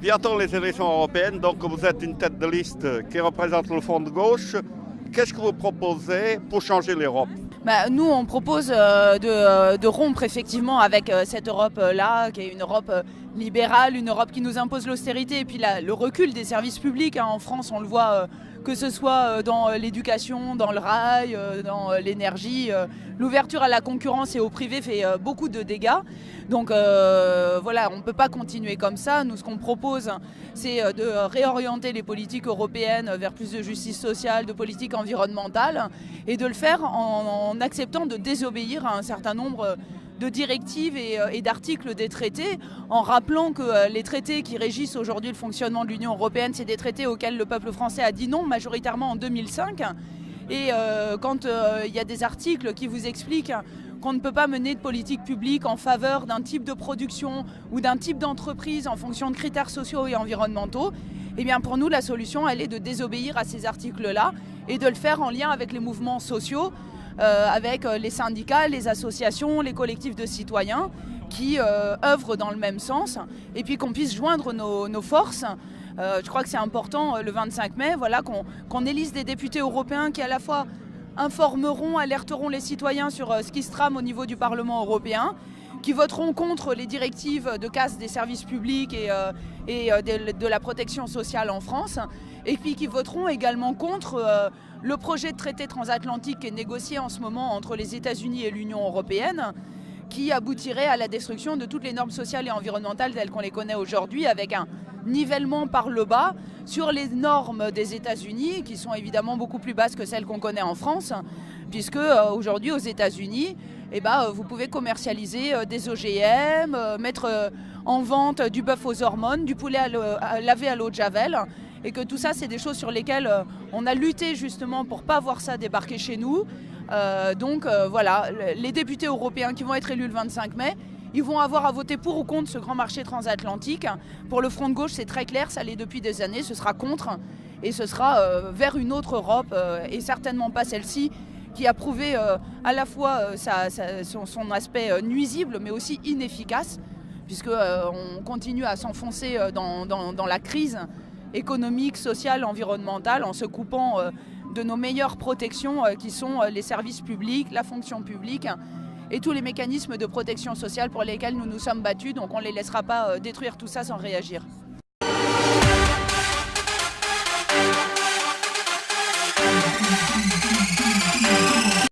Bientôt les élections européennes, donc vous êtes une tête de liste qui représente le front de gauche. Qu'est-ce que vous proposez pour changer l'Europe ? Nous, on propose de rompre effectivement avec cette Europe-là, qui est une Europe libérale, une Europe qui nous impose l'austérité et puis le recul des services publics. En France, on le voit, que ce soit dans l'éducation, dans le rail, dans l'énergie. L'ouverture à la concurrence et au privé fait beaucoup de dégâts. Donc voilà, on ne peut pas continuer comme ça. Nous, ce qu'on propose, c'est de réorienter les politiques européennes vers plus de justice sociale, de politique environnementale, et de le faire en acceptant de désobéir à un certain nombre de directives et d'articles des traités, en rappelant que les traités qui régissent aujourd'hui le fonctionnement de l'Union européenne, c'est des traités auxquels le peuple français a dit non, majoritairement en 2005. Et quand il y a des articles qui vous expliquent qu'on ne peut pas mener de politique publique en faveur d'un type de production ou d'un type d'entreprise en fonction de critères sociaux et environnementaux, eh bien pour nous, la solution, elle est de désobéir à ces articles-là et de le faire en lien avec les mouvements sociaux, avec les syndicats, les associations, les collectifs de citoyens qui œuvrent dans le même sens, et puis qu'on puisse joindre nos forces. Je crois que c'est important le 25 mai, voilà, qu'on élise des députés européens qui à la fois informeront, alerteront les citoyens sur ce qui se trame au niveau du Parlement européen, qui voteront contre les directives de casse des services publics et de la protection sociale en France, et puis qui voteront également contre le projet de traité transatlantique qui est négocié en ce moment entre les États-Unis et l'Union européenne, qui aboutirait à la destruction de toutes les normes sociales et environnementales telles qu'on les connaît aujourd'hui, avec un nivellement par le bas sur les normes des États-Unis, qui sont évidemment beaucoup plus basses que celles qu'on connaît en France, puisque aujourd'hui aux États-Unis, vous pouvez commercialiser des OGM, mettre en vente du bœuf aux hormones, du poulet à laver à l'eau de Javel, et que tout ça, c'est des choses sur lesquelles on a lutté justement pour ne pas voir ça débarquer chez nous. Donc voilà, les députés européens qui vont être élus le 25 mai, ils vont avoir à voter pour ou contre ce grand marché transatlantique. Pour le Front de gauche, c'est très clair, ça l'est depuis des années, ce sera contre, et ce sera vers une autre Europe, et certainement pas celle-ci, qui a prouvé à la fois son aspect nuisible, mais aussi inefficace, puisqu'on continue à s'enfoncer dans la crise économique, sociale, environnementale, en se coupant de nos meilleures protections qui sont les services publics, la fonction publique et tous les mécanismes de protection sociale pour lesquels nous nous sommes battus. Donc on ne les laissera pas détruire tout ça sans réagir.